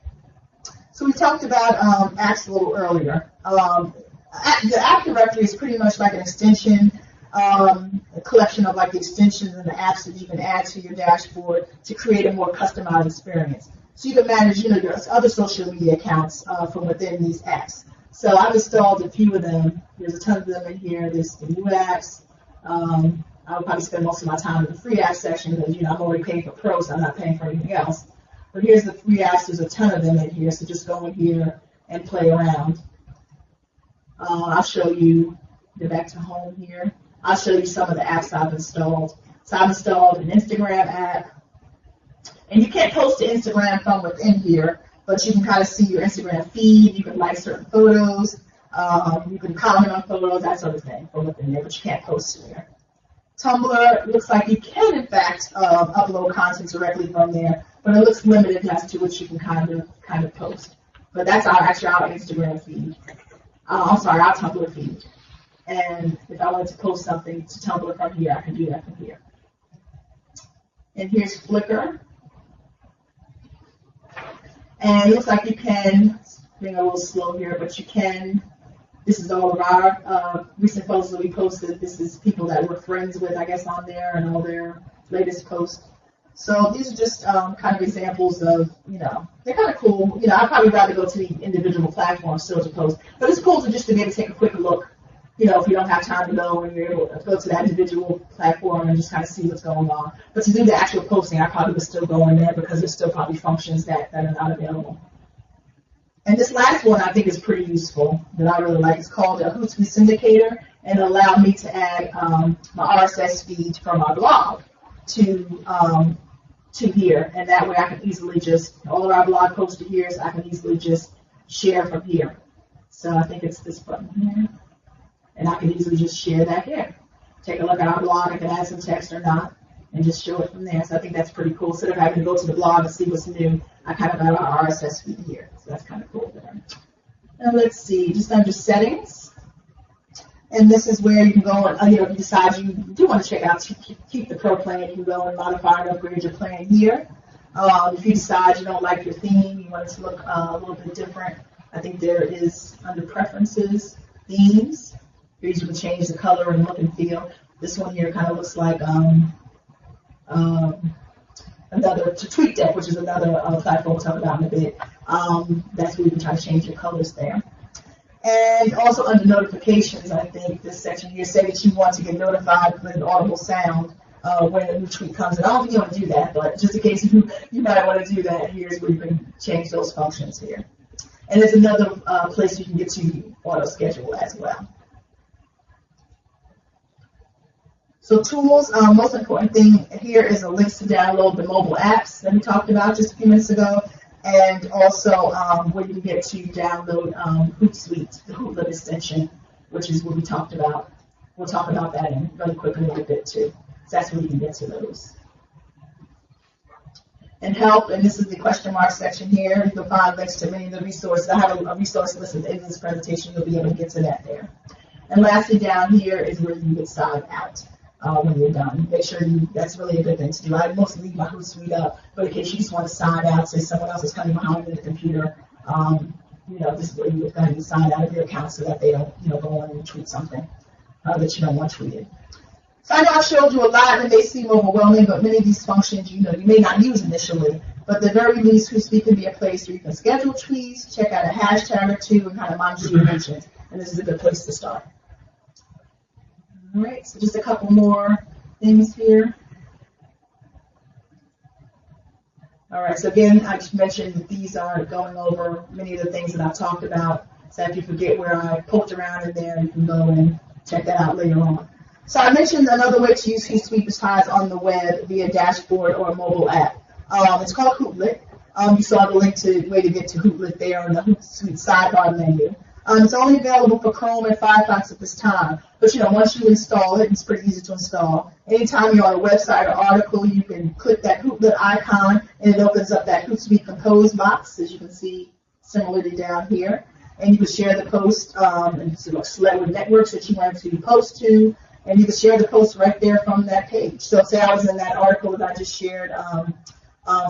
So we talked about apps a little earlier. The app directory is pretty much like an extension, a collection of like the extensions and the apps that you can add to your dashboard to create a more customized experience. So you can manage, your other social media accounts from within these apps. So I've installed a few of them. There's a ton of them in here. There's the new apps. I would probably spend most of my time in the free apps section because I'm already paying for Pro, so I'm not paying for anything else. But here's the free apps. There's a ton of them in here, so just go in here and play around. I'll show you, go back to home here. I'll show you some of the apps I've installed. So I've installed an Instagram app. And you can't post to Instagram from within here, but you can kind of see your Instagram feed. You can like certain photos. You can comment on photos, that sort of thing from within there, but you can't post there. Tumblr looks like you can, in fact, upload content directly from there, but it looks limited as to what you can kind of post. But that's our Instagram feed. I'm sorry, our Tumblr feed. And if I wanted to post something to Tumblr from here, I can do that from here. And here's Flickr. And it looks like you can, being a little slow here, but you can, this is all of our recent posts that we posted. This is people that we're friends with, I guess, on there and all their latest posts. So these are just kind of examples of, they're kind of cool. I'd probably rather go to the individual platforms still to post. But it's cool to just to be able to take a quick look, if you don't have time to go and you're able to go to that individual platform and just kind of see what's going on. But to do the actual posting, I probably would still go in there because there's still probably functions that are not available. And this last one I think is pretty useful that I really like. It's called a Hootsuite Syndicator, and it allowed me to add my RSS feed from my blog to here, and that way I can easily just, all of our blog posts to here, so I can easily just share from here. So I think it's this button here, and I can easily just share that here. Take a look at our blog, I can add some text or not, and just show it from there. So I think that's pretty cool. Instead of having to go to the blog and see what's new, I kind of have our RSS feed here. So that's kind of cool there. And let's see, just under settings. And this is where you can go and, if you decide you do want to check out, keep the pro plan, you can go and modify and upgrade your plan here. If you decide you don't like your theme, you want it to look a little bit different, I think there is under preferences, themes. Here you can change the color and look and feel. This one here kind of looks like another TweetDeck, which is another platform we'll talk about in a bit. That's where you can try to change your colors there. And also under notifications, I think this section here, say that you want to get notified with an audible sound when a new tweet comes in. I don't think you want to do that, but just in case you might want to do that, here's where you can change those functions here. And there's another place you can get to auto schedule as well. So tools, most important thing here is a link to download the mobile apps that we talked about just a few minutes ago, and also where you can get to download Hootsuite, the Hootlet extension, which is what we talked about. We'll talk about that in really quickly in a bit too. So that's where you can get to those. And help, and this is the question mark section here. You can find links to many of the resources. I have a resource list at the end of this presentation. You'll be able to get to that there. And lastly, down here is where you get signed out. When you're done, make sure that's really a good thing to do. I mostly leave my Hootsuite up, but in case you just want to sign out, say someone else is coming behind you in the computer, this is where you would go ahead and sign out of your account so that they don't, go on and tweet something that you don't want tweeted. So I know I showed you a lot and they seem overwhelming, but many of these functions, you may not use initially, but at the very least, Hootsuite can be a place where you can schedule tweets, check out a hashtag or two, and kind of monitor your mentions, and this is a good place to start. All right, so just a couple more things here. All right, so again, I just mentioned that these are going over many of the things that I've talked about. So if you forget where I poked around in there, you can go and check that out later on. So I mentioned another way to use Hootsuite besides on the web via dashboard or a mobile app. It's called Hootlet. You saw the link to way to get to Hootlet there on the Hootsuite sidebar menu. It's only available for Chrome and Firefox at this time, but once you install it, it's pretty easy to install. Anytime you're on a website or article, you can click that Hootlet icon, and it opens up that Hootsuite Compose box, as you can see similarly down here. And you can share the post and select what networks that you want to post to, and you can share the post right there from that page. So say I was in that article that I just shared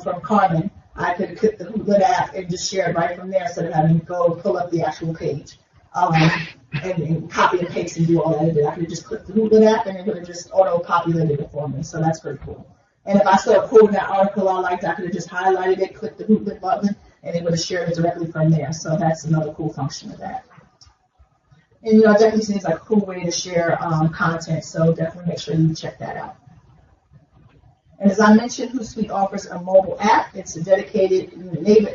from Carmen. I could click the Hootlet app and just share it right from there instead of having to go pull up the actual page and copy and paste and do all that. I could just click the Hootlet app and it would have just auto-populated it for me. So that's pretty cool. And if I started quoting that article I liked, I could have just highlighted it, clicked the Hootlet button, and it would have shared it directly from there. So that's another cool function of that. And it definitely seems like a cool way to share content. So definitely make sure you check that out. And as I mentioned, Hootsuite offers a mobile app. It's a dedicated native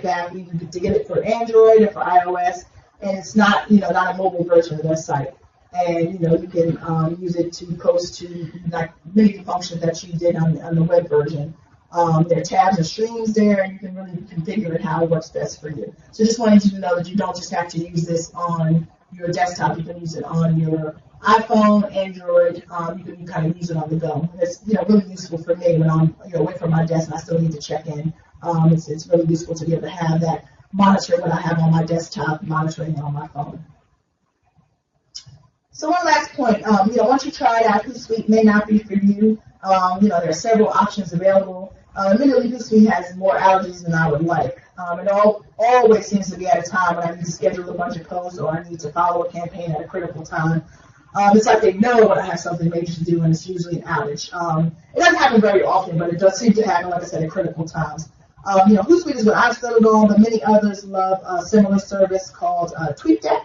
app. You can get it for Android or for iOS, and it's not, not a mobile version of their site. and you can use it to post to like many of the functions that you did on the web version. There are tabs and streams there, and you can really configure it how it works best for you. So just wanted you to know that you don't just have to use this on your desktop. You can use it on your iPhone, Android. You can kind of use it on the go. It's really useful for me when I'm away from my desk and I still need to check in. It's really useful to be able to have that monitoring what I have on my desktop, monitoring it on my phone. So one last point, once you try it out, Hootsuite may not be for you. There are several options available. Admittedly, Hootsuite has more allergies than I would like. It always seems to be at a time when I need to schedule a bunch of posts or I need to follow a campaign at a critical time. It's like they know when I have something major to do, and it's usually an outage. It doesn't happen very often, but it does seem to happen, like I said, at critical times. Hootsuite is what I've settled on, but many others love a similar service called TweetDeck.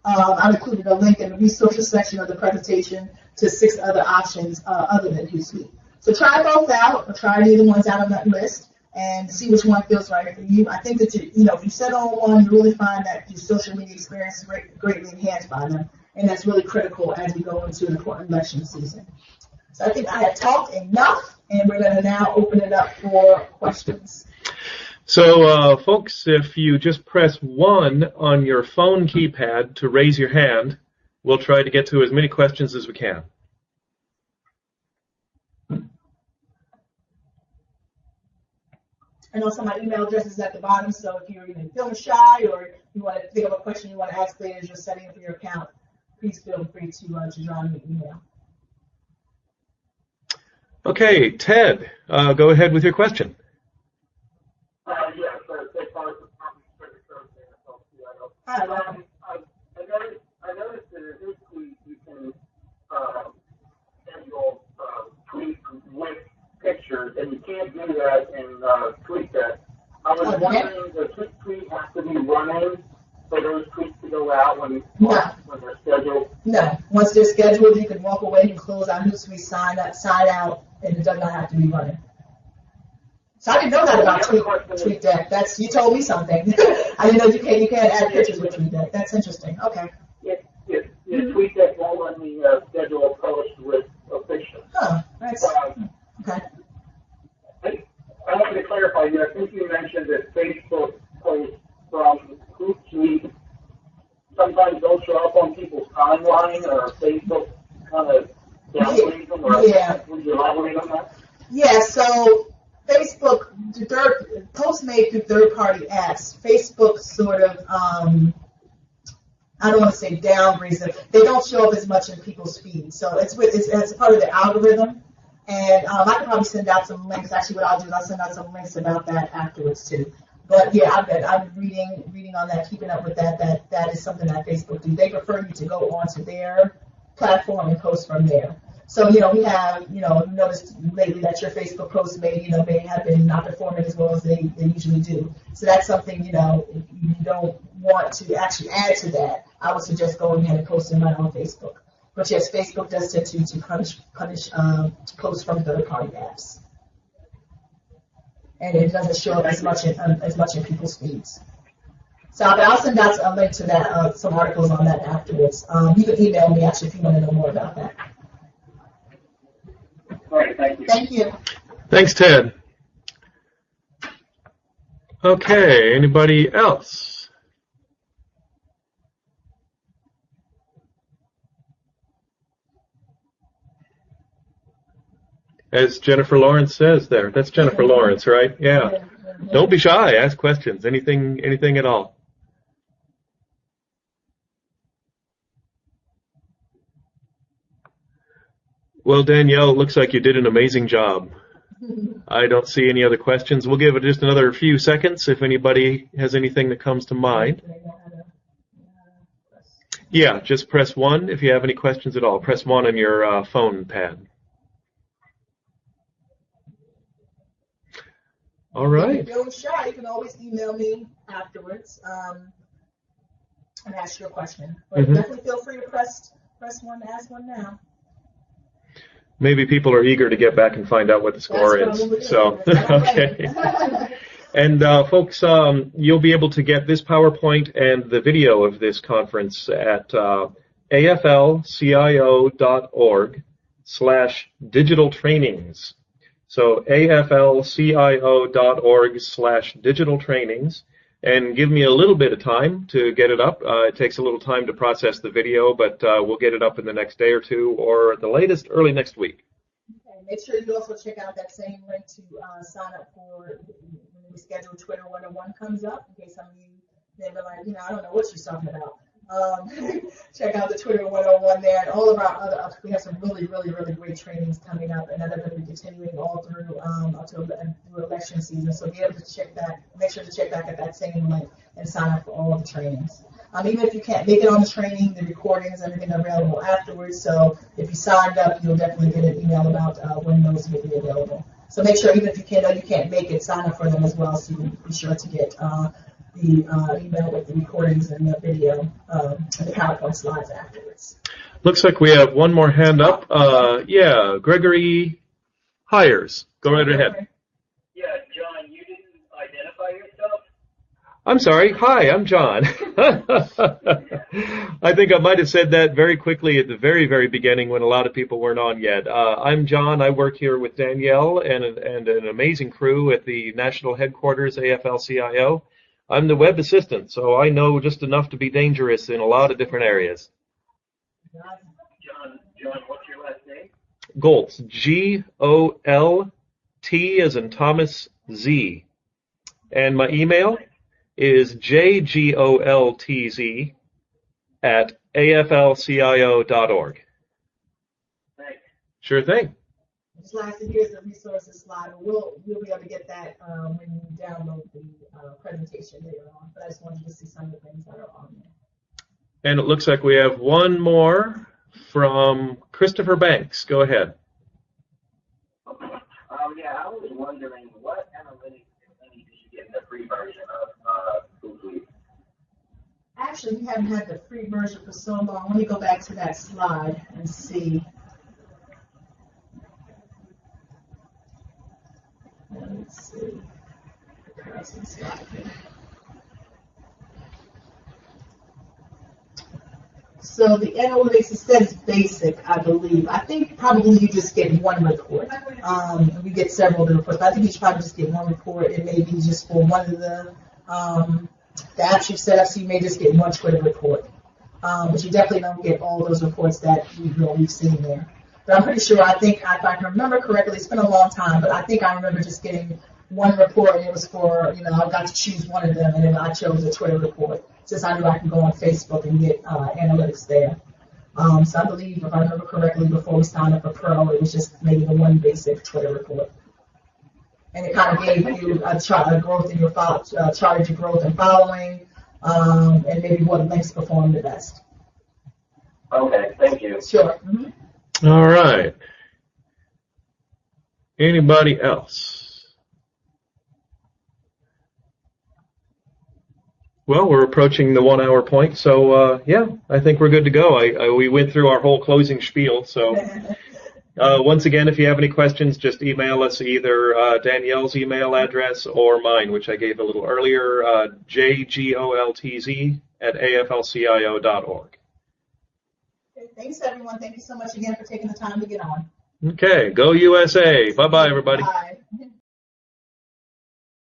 I've included a link in the resources section of the presentation to 6 other options other than Hootsuite. So try both out, or try any of the ones out on that list, and see which one feels right for you. I think that if you settle on one, you really find that your social media experience is greatly enhanced by them, and that's really critical as we go into an important election season. So I think I have talked enough, and we're going to now open it up for questions. So, folks, if you just press 1 on your phone keypad to raise your hand, we'll try to get to as many questions as we can. And also my email address is at the bottom, so if you're even feeling shy or you want to think of a question you want to ask later as you're setting up your account, please feel free to draw me an email. Okay, Ted, go ahead with your question. Yes, take part in the conference CIO. Hi, Rob. I noticed that in Hootsuite you can schedule tweets with pictures, and you can't do that in TweetDeck. I was wondering, does Hootsuite have to be running for those tweets to go out when they're scheduled? No. Once they're scheduled, you can walk away and close out Hootsuite, sign out, and it does not have to be running. So I didn't know that about TweetDeck. You told me something. I didn't know you can't add pictures with TweetDeck. That's interesting. Okay. Yes. TweetDeck won't let me schedule a post with a picture. Oh, that's okay. I wanted to clarify here. I think you mentioned that Facebook posts from Hootsuite sometimes don't show up on people's timeline, or Facebook kind of downgrades them, or would you elaborate on that? Yeah, so Facebook, posts made through third-party apps, Facebook sort of, I don't want to say downgrades them. They don't show up as much in people's feeds. So it's a part of the algorithm. And I can probably send out some links. Actually, what I'll do is I'll send out some links about that afterwards, too. But, yeah, I've been reading on that, keeping up with that. That is something that Facebook do. They prefer you to go onto their platform and post from there. So, we have, noticed lately that your Facebook posts may have been not performing as well as they usually do. So that's something, if you don't want to actually add to that, I would suggest going ahead and posting right on Facebook. But yes, Facebook does tend to punish posts from third-party apps. And it doesn't show up as much in people's feeds. So I'll send out a link to that, some articles on that afterwards. You can email me, actually, if you want to know more about that. All right, thank you. Thank you. Thanks, Ted. Okay, anybody else? As Jennifer Lawrence says there. That's Jennifer Lawrence, right? Yeah. Don't be shy. Ask questions. Anything at all. Well, Danielle, it looks like you did an amazing job. I don't see any other questions. We'll give it just another few seconds if anybody has anything that comes to mind. Yeah, just press 1 if you have any questions at all. Press 1 on your phone pad. All right. If you're feeling shy, you can always email me afterwards and ask your question. But definitely feel free to press 1 to ask one now. Maybe people are eager to get back and find out what the score is. So, okay. And folks, you'll be able to get this PowerPoint and the video of this conference at aflcio.org/digital trainings. So aflcio.org/digital trainings. And give me a little bit of time to get it up. It takes a little time to process the video, but we'll get it up in the next day or two, or at the latest, early next week. Okay, make sure you also check out that same link to sign up for when we schedule Twitter 101 comes up, in case some of you never like, I don't know what she's talking about. Check out the Twitter 101 there, and all of our other, we have some really, really, really great trainings coming up, and that are going to be continuing all through October and through election season. So be able to check that, make sure to check back at that same link and sign up for all of the trainings. Even if you can't make it on the training, the recordings, everything are available afterwards. So if you signed up, you'll definitely get an email about when those will be available. So make sure, even if you can't make it, sign up for them as well, so you can be sure to get the email with the recordings and the video and the PowerPoint slides afterwards. Looks like we have one more hand up. Yeah, Gregory Hires. Go right ahead. Yeah, John, you didn't identify yourself? I'm sorry. Hi, I'm John. I think I might have said that very quickly at the very, very beginning when a lot of people weren't on yet. I'm John. I work here with Danielle and an amazing crew at the national headquarters, AFL-CIO. I'm the web assistant, so I know just enough to be dangerous in a lot of different areas. John, what's your last name? Goltz, G-O-L-T as in Thomas, Z. And my email is jgoltz@aflcio.org. Thanks. Sure thing. Just lastly, here's the resources slide. You'll be able to get that when you download the presentation later on. But I just wanted you to see some of the things that are on there. And it looks like we have one more from Christopher Banks. Go ahead. Yeah, I was wondering what analytics, if any, did you get in the free version of Hootsuite? Actually, we haven't had the free version for so long. Let me go back to that slide and see. Let's see. Comparison slide here. So the analytics, it says basic, I believe. I think probably you just get one report. We get several of the reports, but I think you should probably just get one report. It may be just for one of the apps you've set up, so you may just get one Twitter report. But you definitely don't get all those reports that we've seen there. But I'm pretty sure, I think, if I can remember correctly, it's been a long time, but I think I remember just getting one report, and it was for, I got to choose one of them, and then I chose a Twitter report, since I knew I can go on Facebook and get analytics there. So I believe, if I remember correctly, before we signed up for Pro, it was just maybe the one basic Twitter report. And it kind of gave you a growth in your charted your growth and following, and maybe what links perform the best. Okay, thank you. Sure. Mm-hmm. All right. Anybody else? Well, we're approaching the 1 hour point, so yeah, I think we're good to go. We went through our whole closing spiel, so once again, if you have any questions, just email us either Danielle's email address or mine, which I gave a little earlier, jgoltz@aflcio.org. Thanks, everyone. Thank you so much again for taking the time to get on. Okay, go USA. Bye-bye, everybody. Bye.